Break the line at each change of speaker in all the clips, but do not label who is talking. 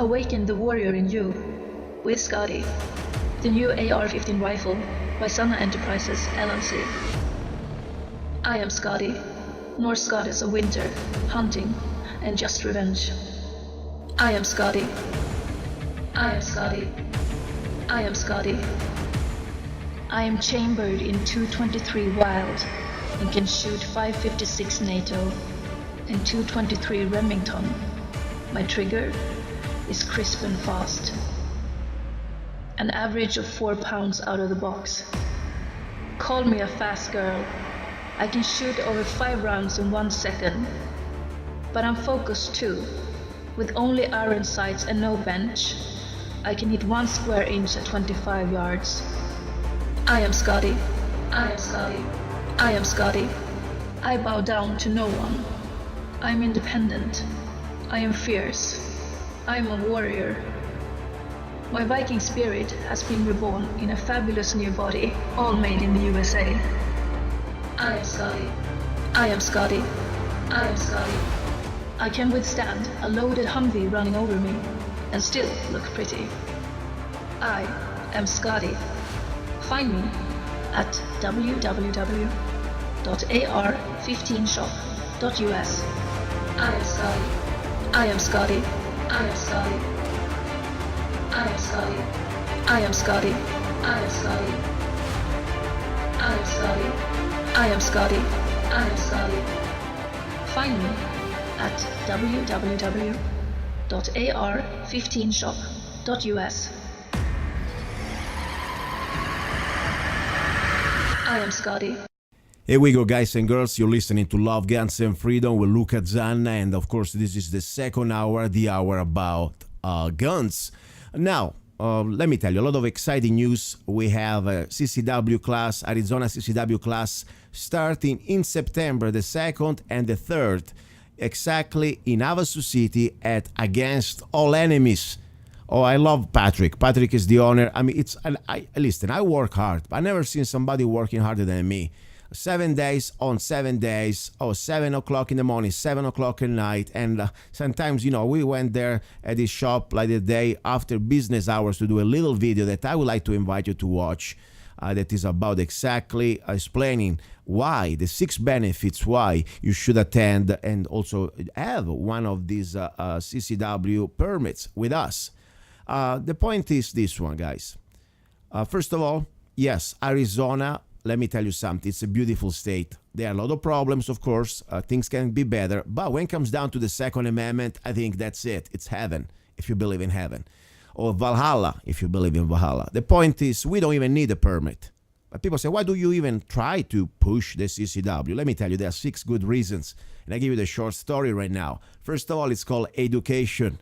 Awaken the warrior in you with Scotty, the new AR-15 rifle by Zanna Enterprises LLC. I am Scotty, Norse goddess of winter, hunting, and just revenge. I am Scotty. I am Scotty. I am Scotty. I am chambered in 223 Wild and can shoot 556 NATO and 223 Remington. My trigger is crisp and fast. An average of 4 pounds out of the box. Call me a fast girl. I can shoot over 5 rounds in 1 second. But I'm focused too. With only iron sights and no bench, I can hit 1 square inch at 25 yards. I am Scotty. I am Scotty. I am Scotty. I bow down to no one. I am independent. I am fierce. I am a warrior. My Viking spirit has been reborn in a fabulous new body, all made in the USA. I am Scotty. I am Scotty. I am Scotty. I can withstand a loaded Humvee running over me and still look pretty. I am Scotty. Find me at www.ar15shop.us. I am Scotty. I am Scotty. I am Scotty. I am Scotty. I am Scotty. I am Scotty. I am Scotty. I am Scotty. I am Scotty. Find me at www.ar15shop.us. I am Scotty.
Here we go, guys and girls. You're listening to Love, Guns and Freedom with Luca Zanna, and of course this is the second hour, the hour about guns. Now, let me tell you, a lot of exciting news. We have a CCW class, Arizona CCW class, starting in September the 2nd and the 3rd, exactly in Havasu City at Against All Enemies. Oh, I love Patrick. Patrick is the owner. I mean, listen, I work hard. I've never seen somebody working harder than me. 7 days on 7 days, 7 o'clock in the morning, 7 o'clock at night. And sometimes, we went there at this shop like the day after business hours to do a little video that I would like to invite you to watch. That is about exactly explaining why, the 6 benefits why you should attend and also have one of these CCW permits with us. The point is this one, guys. First of all, yes, Arizona, let me tell you something. It's a beautiful state. There are a lot of problems, of course. Things can be better. But when it comes down to the Second Amendment, I think that's it. It's heaven, if you believe in heaven. Or Valhalla, if you believe in Valhalla. The point is, we don't even need a permit. But people say, why do you even try to push the CCW? Let me tell you, there are 6 good reasons. And I give you the short story right now. First of all, it's called education.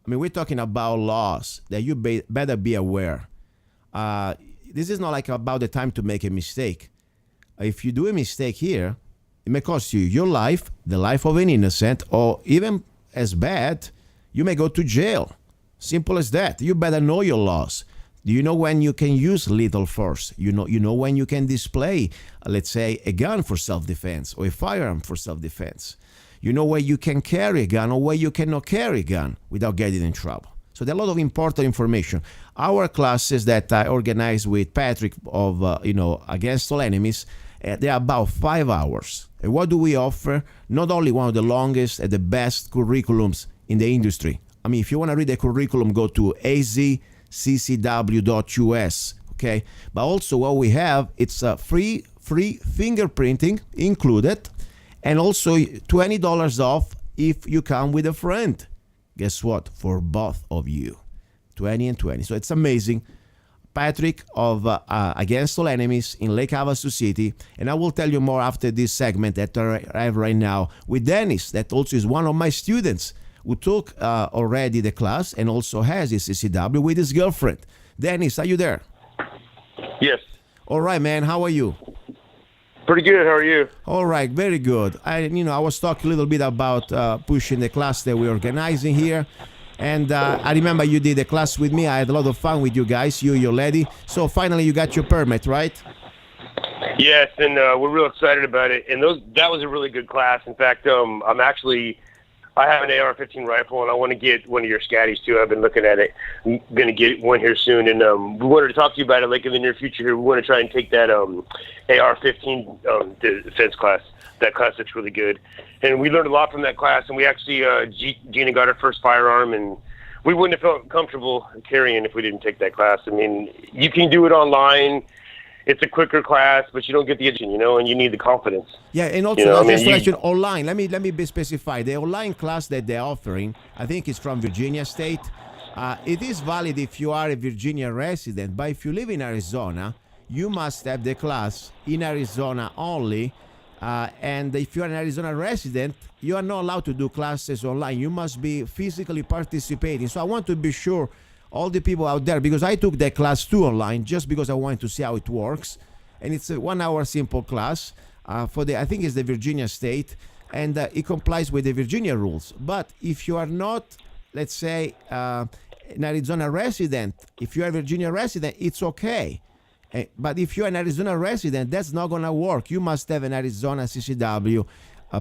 I mean, we're talking about laws that you better be aware. This is not like about the time to make a mistake. If you do a mistake here, it may cost you your life, the life of an innocent, or even as bad, you may go to jail. Simple as that. You better know your laws. Do you know when you can use lethal force? You know when you can display, let's say, a gun for self-defense or a firearm for self-defense. You know where you can carry a gun or where you cannot carry a gun without getting in trouble. So there are a lot of important information. Our classes that I organize with Patrick of, Against All Enemies, they are about 5 hours. And what do we offer? Not only one of the longest and the best curriculums in the industry. I mean, if you want to read the curriculum, go to azccw.us, okay? But also what we have, it's free fingerprinting included, and also $20 off if you come with a friend. Guess what? For both of you, 20 and 20. So it's amazing. Patrick of Against All Enemies in Lake Havasu City. And I will tell you more after this segment that I have right now with Dennis, that also is one of my students who took already the class and also has his CCW with his girlfriend. Dennis, are you there?
Yes.
All right, man. How are you?
Pretty good. How are you?
All right, very good. I was talking a little bit about pushing the class that we're organizing here. And I remember you did a class with me. I had a lot of fun with you guys, you, your lady. So finally you got your permit, right?
Yes, and we're real excited about it. And that was a really good class. In fact, I'm actually I have an AR-15 rifle, and I want to get one of your Scatties too. I've been looking at it. I'm gonna get one here soon, and we wanted to talk to you about it like in the near future. Here, we want to try and take that AR-15 defense class. That class that's really good, and we learned a lot from that class. And we actually, Gina got her first firearm, and we wouldn't have felt comfortable carrying if we didn't take that class. I mean, you can do it online. It's a quicker class, but you don't get the education, and you need the confidence.
Yeah, and also, online. Let me be specified. The online class that they're offering, I think it's from Virginia State. It is valid if you are a Virginia resident, but if you live in Arizona, you must have the class in Arizona only. And if you're an Arizona resident, you are not allowed to do classes online. You must be physically participating. So I want to be sure all the people out there, because I took that class too online just because I wanted to see how it works. And it's a 1 hour simple class I think it's the Virginia State, and it complies with the Virginia rules. But if you are not, let's say, an Arizona resident, if you're a Virginia resident, it's okay. But if you're an Arizona resident, that's not going to work. You must have an Arizona CCW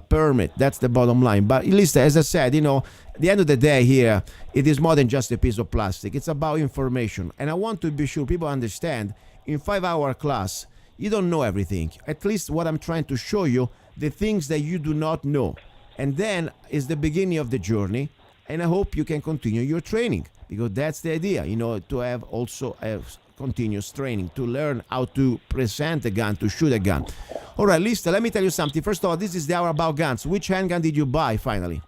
permit. That's the bottom line. But at least, as I said, at the end of the day here, it is more than just a piece of plastic. It's about information. And I want to be sure people understand, in 5-hour class, you don't know everything. At least what I'm trying to show you, the things that you do not know. And then is the beginning of the journey. And I hope you can continue your training, because that's the idea, to have also a continuous training, to learn how to present a gun, to shoot a gun. All right, Lista, let me tell you something. First of all, this is the hour about guns. Which handgun did you buy finally?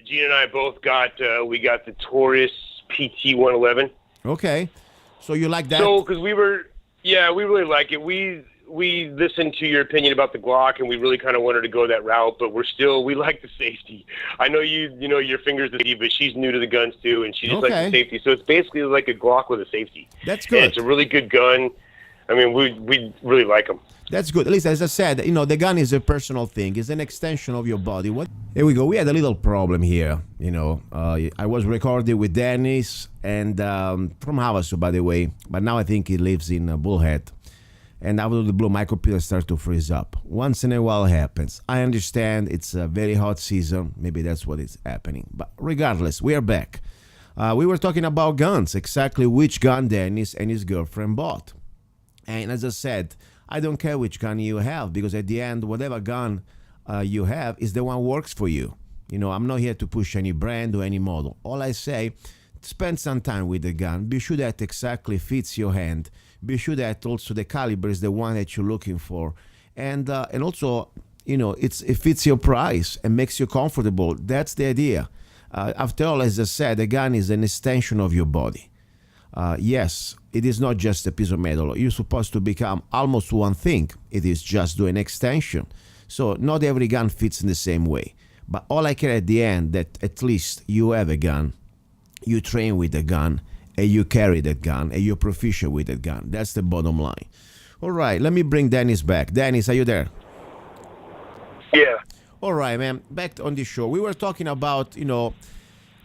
Gina and I both got the Taurus PT 111.
Okay, so you like that?
So, because we really like it. We listened to your opinion about the Glock, and we really kind of wanted to go that route, but we like the safety. I know your fingers, but she's new to the guns too, and she just likes the safety. So it's basically like a Glock with a safety.
That's good.
And it's a really good gun. I mean, we really like them.
That's good. At least, as I said, the gun is a personal thing. It's an extension of your body. Here we go. We had a little problem here. I was recording with Dennis, and from Havasu, by the way, but now I think he lives in Bullhead. And out of the blue, my computer starts to freeze up. Once in a while it happens. I understand it's a very hot season. Maybe that's what is happening. But regardless, we are back. We were talking about guns, exactly which gun Dennis and his girlfriend bought. And as I said, I don't care which gun you have, because at the end, whatever gun you have is the one that works for you. I'm not here to push any brand or any model. All I say, spend some time with the gun. Be sure that exactly fits your hand. Be sure that also the caliber is the one that you're looking for, and also it fits your price and makes you comfortable. That's the idea. After all, as I said, a gun is an extension of your body. Yes, it is not just a piece of metal. You're supposed to become almost one thing. It is just an extension. So not every gun fits in the same way. But all I care at the end, that at least you have a gun, you train with the gun, and you carry that gun, and you're proficient with that gun. That's the bottom line. All right, let me bring Dennis back. Dennis, are you there?
Yeah.
All right, man. Back on the show. We were talking about,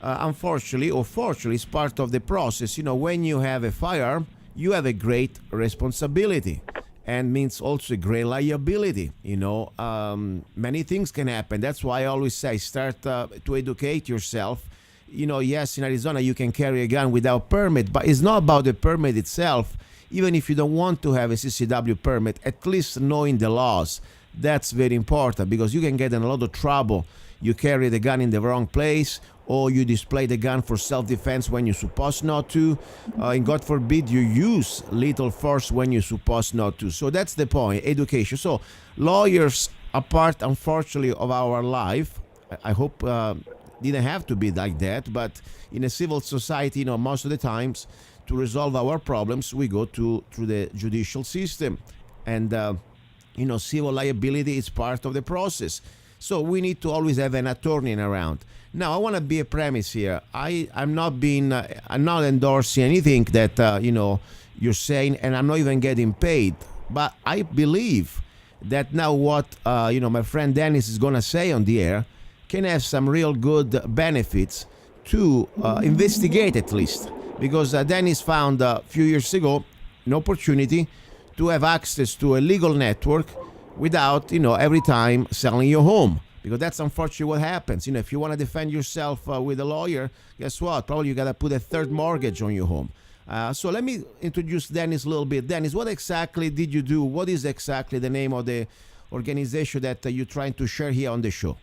unfortunately or fortunately, it's part of the process. When you have a firearm, you have a great responsibility, and means also a great liability. Many things can happen. That's why I always say, start to educate yourself. Yes, in Arizona you can carry a gun without permit, but it's not about the permit itself. Even if you don't want to have a CCW permit, at least knowing the laws, that's very important, because you can get in a lot of trouble. You carry the gun in the wrong place, or you display the gun for self-defense when you're supposed not to, and God forbid you use lethal force when you're supposed not to. So that's the point, education. So lawyers are part, unfortunately, of our life. I hope didn't have to be like that, but in a civil society, most of the times, to resolve our problems, we go through the judicial system, and civil liability is part of the process. So we need to always have an attorney around. Now, I want to be a premise here. I'm not endorsing anything that you're saying, and I'm not even getting paid. But I believe that now what my friend Dennis is gonna say on the air can have some real good benefits to investigate, at least, because Dennis found a few years ago an opportunity to have access to a legal network without every time selling your home, because that's unfortunately what happens. If you want to defend yourself with a lawyer, guess what? Probably you got to put a third mortgage on your home. So let me introduce Dennis a little bit. Dennis, what exactly did you do? What is exactly the name of the organization that you're trying to share here on the show?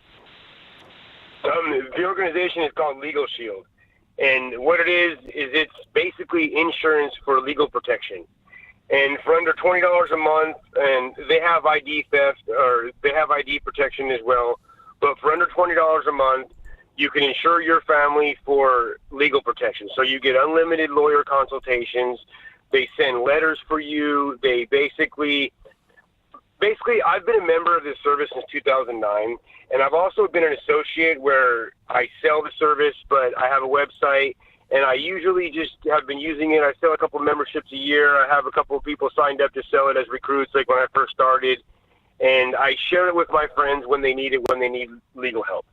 The organization is called Legal Shield. And what it is it's basically insurance for legal protection. And for under $20 a month, and they have ID theft, or they have ID protection as well. But for under $20 a month, you can insure your family for legal protection. So you get unlimited lawyer consultations. They send letters for you. They basically, I've been a member of this service since 2009, and I've also been an associate where I sell the service, but I have a website, and I usually just have been using it. I sell a couple of memberships a year. I have a couple of people signed up to sell it as recruits, like when I first started, and I share it with my friends when they need it, when they need legal help.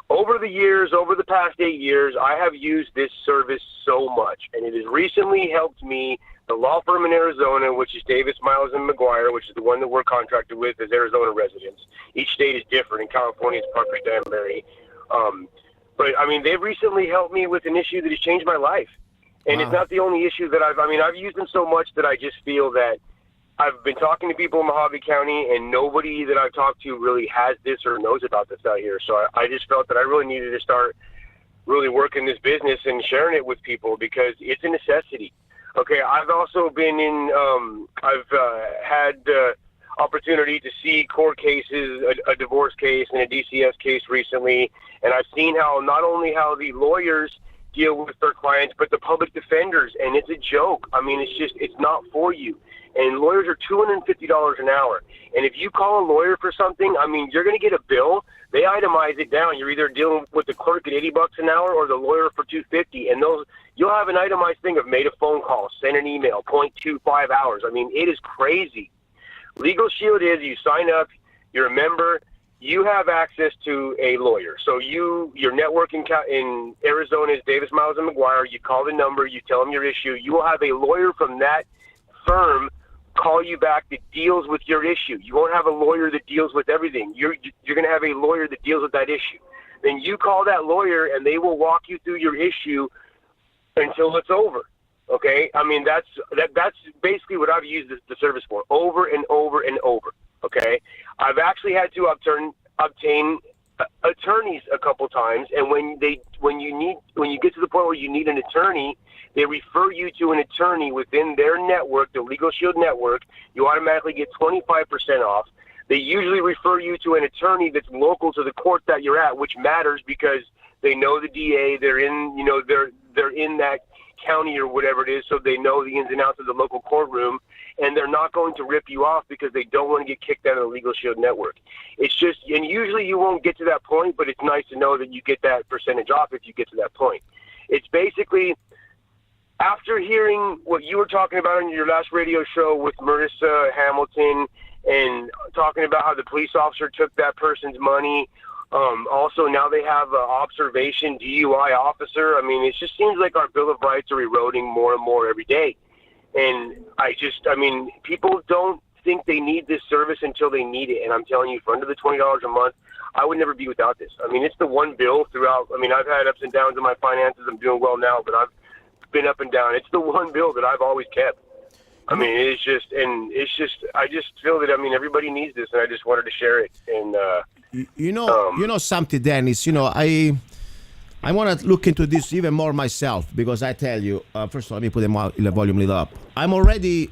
Over the years, over the past 8 years, I have used this service so much, and it has recently helped me. The law firm in Arizona, which is Davis, Miles, and McGuire, which is the one that we're contracted with as Arizona residents. Each state is different. In California, it's Parker Stanberry. But, I mean, they've recently helped me with an issue that has changed my life. And It's not the only issue that I've used them so much that I just feel that I've been talking to people in Mojave County, and nobody that I've talked to really has this or knows about this out here. So I just felt that I really needed to start really working this business and sharing it with people because it's a necessity. Okay, I've also been in, I've had opportunity to see court cases, a divorce case and a DCS case recently, and I've seen how not only how the lawyers deal with their clients, but the public defenders, and it's a joke. I mean, it's not for you. And lawyers are $250 an hour. And if you call a lawyer for something, I mean, you're going to get a bill. They itemize it down. You're either dealing with the clerk at $80 an hour or the lawyer for $250. And you'll have an itemized thing of made a phone call, send an email, 0.25 hours. I mean, it is crazy. Legal Shield is you sign up, you're a member, you have access to a lawyer. So your network in Arizona is Davis, Miles, and McGuire. You call the number, you tell them your issue. You will have a lawyer from that firm call you back that deals with your issue. You won't have a lawyer that deals with everything. You're going to have a lawyer that deals with that issue. Then you call that lawyer, and they will walk you through your issue until it's over. Okay? I mean, that's basically what I've used the service for over and over and over. Okay? I've actually had to obtain attorneys a couple times, and when you get to the point where you need an attorney, they refer you to an attorney within their network, the Legal Shield network. You automatically get 25% off. They usually refer you to an attorney that's local to the court that you're at, which matters because they know the DA. They're in that county or whatever it is, so they know the ins and outs of the local courtroom, and they're not going to rip you off because they don't want to get kicked out of the Legal Shield network. It's just, and usually you won't get to that point, but it's nice to know that you get that percentage off if you get to that point. It's basically, after hearing what you were talking about on your last radio show with Marissa Hamilton and talking about how the police officer took that person's money, also now they have an observation DUI officer. I mean, it just seems like our Bill of Rights are eroding more and more every day. And people don't think they need this service until they need it. And I'm telling you, for under the $20 a month, I would never be without this. I mean, it's the one bill throughout. I mean, I've had ups and downs in my finances. I'm doing well now, but I've been up and down. It's the one bill that I've always kept. I mean, I just feel that, I mean, everybody needs this, and I just wanted to share it. And,
you know something, Dennis, I want to look into this even more myself, because I tell you, first of all, let me put the volume little up. I'm already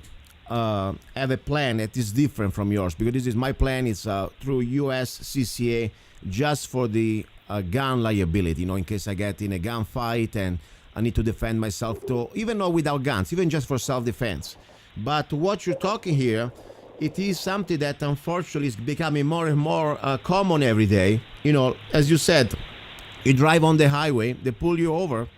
have a plan that is different from yours, because this is my plan. It's through US CCA just for the gun liability, in case I get in a gunfight and I need to defend myself, even though without guns, even just for self-defense. But what you're talking here, it is something that unfortunately is becoming more and more common every day. As you said, you drive on the highway, they pull you over,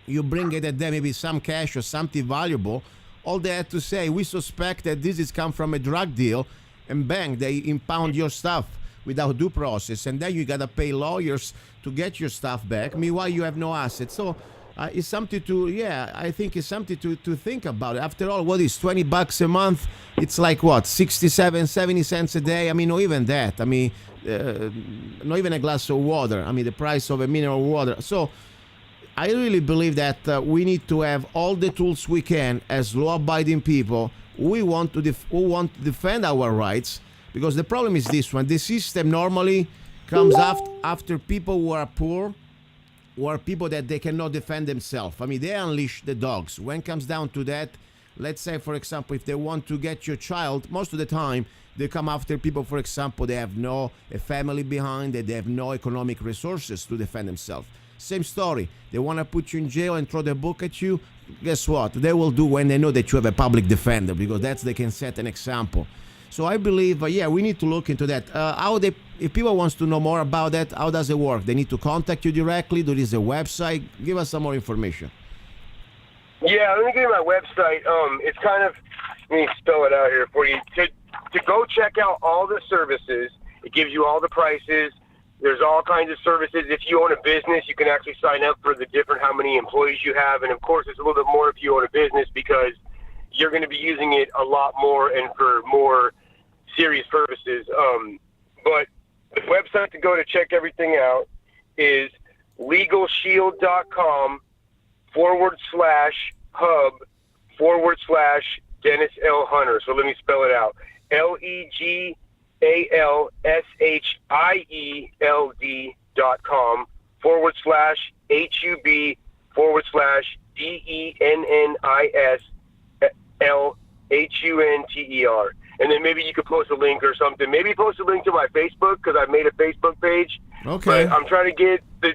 you bring it at them maybe some cash or something valuable. All they have to say, we suspect that this has come from a drug deal, and bang, they impound your stuff without due process, and then you gotta pay lawyers to get your stuff back. Meanwhile, you have no assets. So It's something to, yeah, I think it's something to think about. After all, what is $20 a month? It's like what, 67, 70 cents a day? I mean, not even that. I mean, not even a glass of water. I mean, the price of a mineral water. So I really believe that we need to have all the tools we can as law-abiding people. We want to defend our rights, because the problem is this one. The system normally comes after people who are poor, or people that they cannot defend themselves. I mean, they unleash the dogs. When it comes down to that, let's say, for example, if they want to get your child, most of the time, they come after people, for example, they have no a family behind, that they have no economic resources to defend themselves. Same story. They want to put you in jail and throw the book at you. Guess what? They will do when they know that you have a public defender, because that's they can set an example. So I believe, yeah, we need to look into that. If people wants to know more about that, how does it work? They need to contact you directly. There is a website. Give us some more information.
Yeah, let me give you my website. It's kind of, let me spell it out here for you. To go check out all the services, it gives you all the prices. There's all kinds of services. If you own a business, you can actually sign up for the different how many employees you have. And, of course, it's a little bit more if you own a business, because you're going to be using it a lot more and for more serious purposes. But the website to go to check everything out is legalshield.com/hub/Dennis L. Hunter. So let me spell it out. LEGALSHIELD.com/HUB/DENNISLHUNTER. And then maybe you could post a link or something. Maybe post a link to my Facebook, because I made a Facebook page.
Okay.
But I'm trying to get the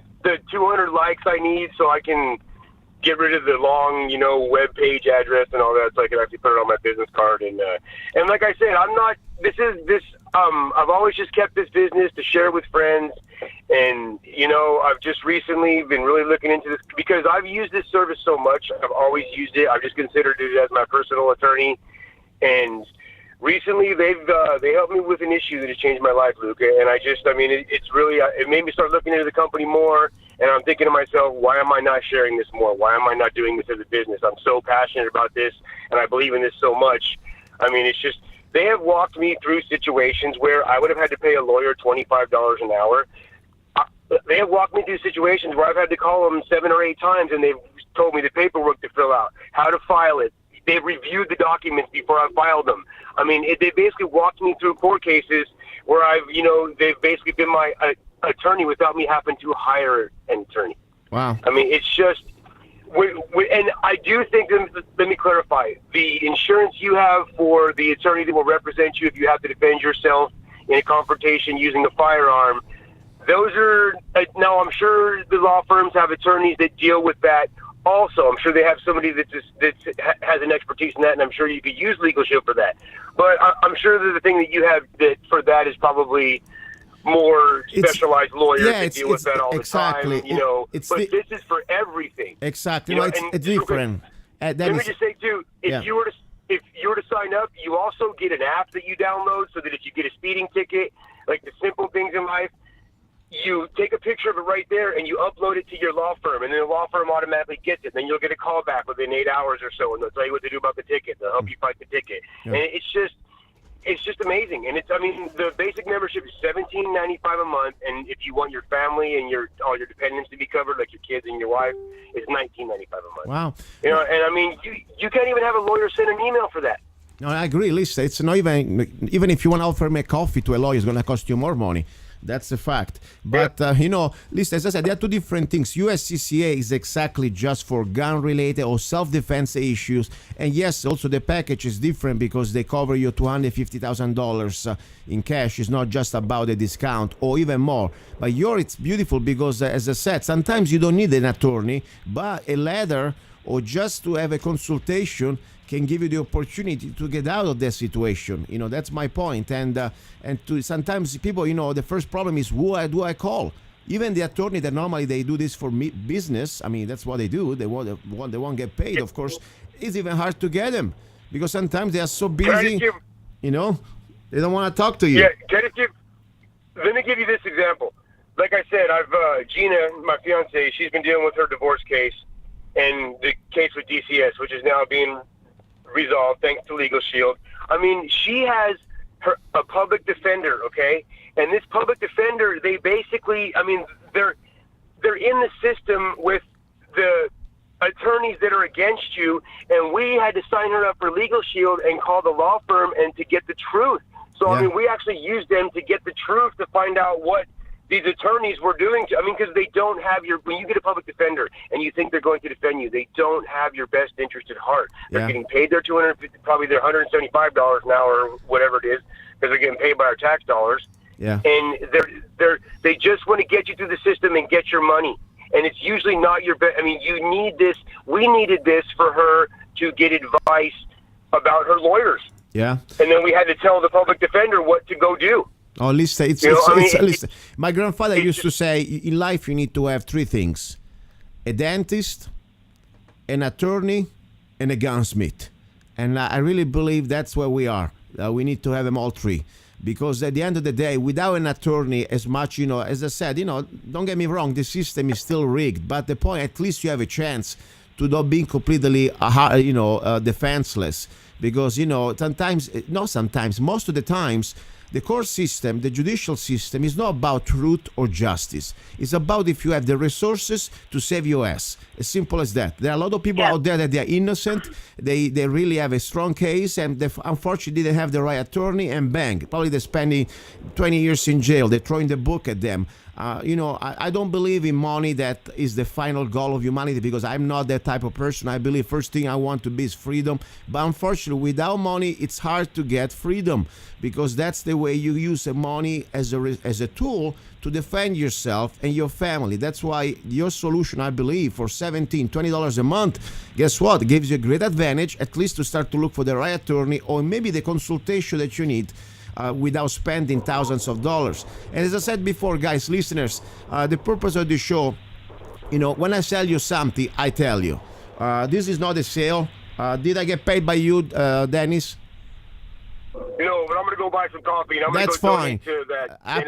200 likes I need so I can get rid of the long, web page address and all that, so I can actually put it on my business card. And like I said, I've always just kept this business to share with friends. And, I've just recently been really looking into this, because I've used this service so much. I've always used it. I've just considered it as my personal attorney. And recently they helped me with an issue that has changed my life, Luca. And it's really, it made me start looking into the company more. And I'm thinking to myself, why am I not sharing this more? Why am I not doing this as a business? I'm so passionate about this, and I believe in this so much. I mean, it's just, they have walked me through situations where I would have had to pay a lawyer $25 an hour. They have walked me through situations where I've had to call them 7 or 8 times, and they've told me the paperwork to fill out, how to file it. They've reviewed the documents before I filed them. I mean, they basically walked me through court cases where they've basically been my attorney without me having to hire an attorney.
Wow.
I mean, it's just, and I do think, let me clarify, the insurance you have for the attorney that will represent you if you have to defend yourself in a confrontation using a firearm, those are, now I'm sure the law firms have attorneys that deal with that also. I'm sure they have somebody that has an expertise in that, and I'm sure you could use Legal Shield for that. But I'm sure that the thing that you have for that is probably more specialized lawyers that deal with that all the time. But this is for everything.
Exactly. It's different.
Let me just say too, if you were to sign up, you also get an app that you download, so that if you get a speeding ticket, like the simple things in life, you take a picture of it right there and you upload it to your law firm, and then the law firm automatically gets it. Then you'll get a call back within 8 hours or so, and they'll tell you what to do about the ticket. They'll help you fight the ticket. Yeah. And it's just amazing. And the basic membership is $17.95 a month, and if you want your family and all your dependents to be covered, like your kids and your wife, it's $19.95 a month.
Wow.
And I mean, you can't even have a lawyer send an email for that.
No, I agree. Listen, it's not even if you want to offer me a coffee to a lawyer, it's going to cost you more money. That's a fact. But, listen, as I said, there are two different things. USCCA is exactly just for gun-related or self-defense issues. And yes, also the package is different because they cover you $250,000 in cash. It's not just about a discount or even more. But it's beautiful because, as I said, sometimes you don't need an attorney, but a letter or just to have a consultation can give you the opportunity to get out of that situation. That's my point. And to sometimes people, the first problem is who do I call? Even the attorney that normally they do this for business. I mean, that's what they do. They won't get paid, of course. It's even hard to get them because sometimes they are so busy. They don't want to talk to you.
Yeah, let me give you this example. Like I said, Gina, my fiance, she's been dealing with her divorce case. and the case with DCS, which is now being resolved thanks to Legal Shield. I mean, she has a public defender, okay? And this public defender, they basically, I mean, they're in the system with the attorneys that are against you, and we had to sign her up for Legal Shield and call the law firm and to get the truth. So, I mean, we actually used them to get the truth to find out what these attorneys were doing. I mean, because they don't have when you get a public defender and you think they're going to defend you, they don't have your best interest at heart. They're getting paid their probably their $175 now or whatever it is, because they're getting paid by our tax dollars.
Yeah.
And they just want to get you through the system and get your money. And it's usually not your best. I mean, you need this. We needed this for her to get advice about her lawyers.
Yeah.
And then we had to tell the public defender what to go do.
Oh, listen, listen. My grandfather used to say, in life you need to have three things: a dentist, an attorney, and a gunsmith. And I really believe that's where we are. We need to have them all three. Because at the end of the day, without an attorney, as much, as I said, don't get me wrong, the system is still rigged. But the point, at least you have a chance to not being completely, defenseless. Because, most of the times, the court system, the judicial system, is not about truth or justice. It's about if you have the resources to save your ass. As simple as that. There are a lot of people out there that they are innocent. They really have a strong case, and they unfortunately didn't have the right attorney, and bang, probably they're spending 20 years in jail. They're throwing the book at them. I don't believe in money that is the final goal of humanity, because I'm not that type of person. I believe first thing I want to be is freedom. But unfortunately, without money, it's hard to get freedom, because that's the way you use the money as a tool to defend yourself and your family. That's why your solution, I believe, for $17, $20 a month, guess what? It gives you a great advantage, at least to start to look for the right attorney, or maybe the consultation that you need. Without spending thousands of dollars. And as I said before, guys, listeners, the purpose of the show, when I sell you something, I tell you. This is not a sale. Did I get paid by you, Dennis?
No, but I'm going to go buy some coffee, and I'm going to go donate to that.
I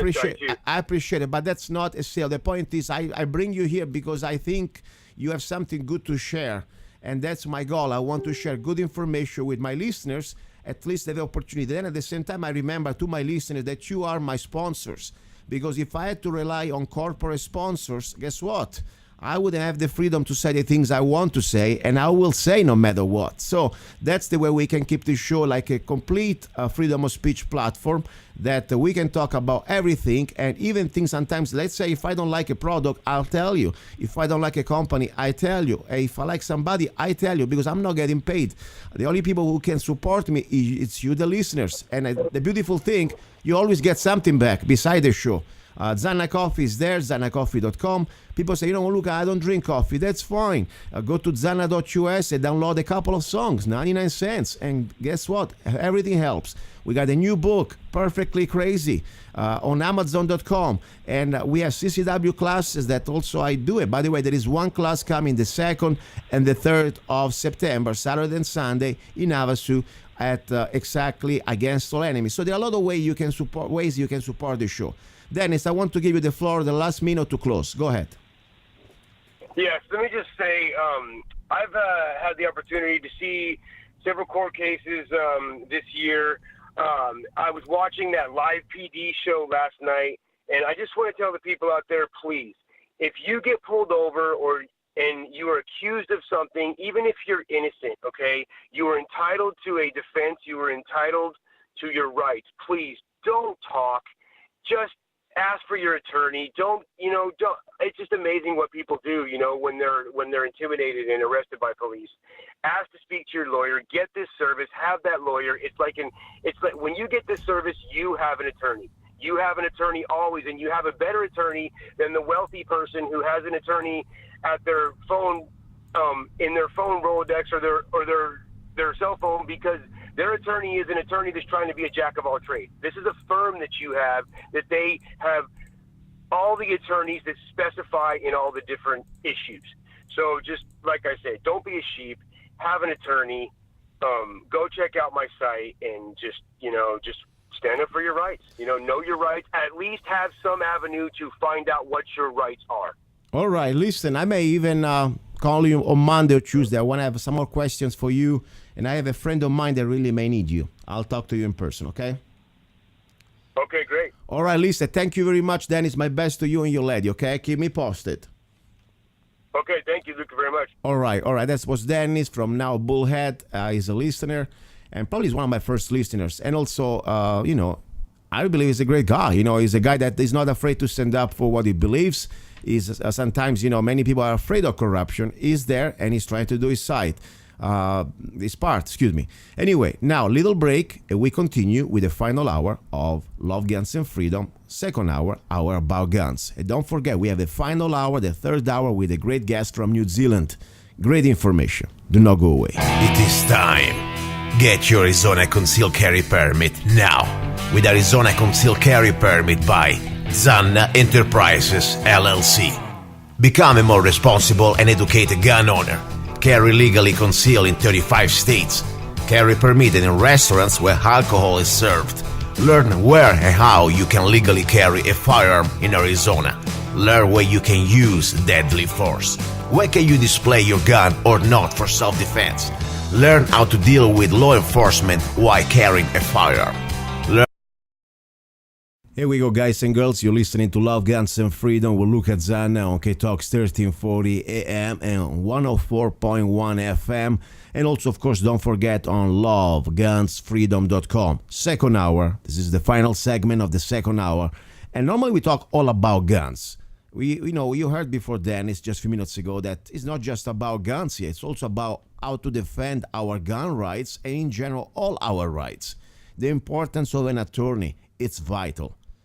appreciate it, but that's not a sale. The point is, I bring you here because I think you have something good to share, and that's my goal. I want to share good information with my listeners, at least have the opportunity. Then at the same time, I remember to my listeners that you are my sponsors, because if I had to rely on corporate sponsors, guess what? I wouldn't have the freedom to say the things I want to say, and I will say no matter what. So that's the way we can keep this show like a complete freedom of speech platform, that we can talk about everything, and even things sometimes, let's say if I don't like a product, I'll tell you. If I don't like a company, I tell you. If I like somebody, I tell you, because I'm not getting paid. The only people who can support me, it's you, the listeners. And the beautiful thing, you always get something back beside the show. Zanna Coffee is there, zannacoffee.com. People say, Luca, I don't drink coffee. That's fine. Go to zanna.us and download a couple of songs, 99 cents. And guess what? Everything helps. We got a new book, Perfectly Crazy, on Amazon.com. And we have CCW classes that also I do it. By the way, there is one class coming the 2nd and the 3rd of September, Saturday and Sunday, in Havasu at exactly Against All Enemies. So there are a lot of ways you can support the show. Dennis, I want to give you the floor, the last minute to close. Go ahead.
Yes, let me just say, I've had the opportunity to see several court cases this year. I was watching that live PD show last night, and I just want to tell the people out there, please, if you get pulled over and you are accused of something, even if you're innocent, okay, you are entitled to a defense. You are entitled to your rights. Please don't talk. Just ask for your attorney. Don't. It's just amazing what people do, when they're intimidated and arrested by police. Ask to speak to your lawyer. Get this service. Have that lawyer. It's like when you get this service, you have an attorney. You have an attorney always, and you have a better attorney than the wealthy person who has an attorney at their phone, in their phone Rolodex or their cell phone, because their attorney is an attorney that's trying to be a jack of all trades. This is a firm that you have, that they have all the attorneys that specify in all the different issues. So just like I said, don't be a sheep. Have an attorney. Go check out my site and just stand up for your rights. Know your rights. At least have some avenue to find out what your rights are.
All right, listen, I may even call you on Monday or Tuesday. I want to have some more questions for you, and I have a friend of mine that really may need you. I'll talk to you in person, okay?
Okay, great.
All right, Lisa, thank you very much, Dennis. My best to you and your lady, okay? Keep me posted.
Okay, thank you, Luca, very much.
All right. That was Dennis from Now Bullhead. He's a listener, and probably he's one of my first listeners. And also, I believe he's a great guy. He's a guy that is not afraid to stand up for what he believes. Is sometimes, many people are afraid of corruption. He's there, and he's trying to do his part, excuse me. Anyway, now, little break, and we continue with the final hour of Love, Guns, and Freedom. Second hour about guns. And don't forget, we have the final hour, the third hour, with a great guest from New Zealand. Great information. Do not go away.
It is time. Get your Arizona Concealed Carry Permit now with Arizona Concealed Carry Permit by Zanna Enterprises, LLC. Become a more responsible and educated gun owner. Carry legally concealed in 35 states. Carry permitted in restaurants where alcohol is served. Learn where and how you can legally carry a firearm in Arizona. Learn where you can use deadly force. Where can you display your gun or not for self-defense? Learn how to deal with law enforcement while carrying a firearm.
Here we go, guys and girls. You're listening to Love, Guns, and Freedom with Luca Zanna on K-Talks 1340 AM and 104.1 FM. And also, of course, don't forget on lovegunsfreedom.com. Second hour. This is the final segment of the second hour. And normally we talk all about guns. You heard before Dennis just a few minutes ago that it's not just about guns here. It's also about how to defend our gun rights and in general all our rights. The importance of an attorney, it's vital.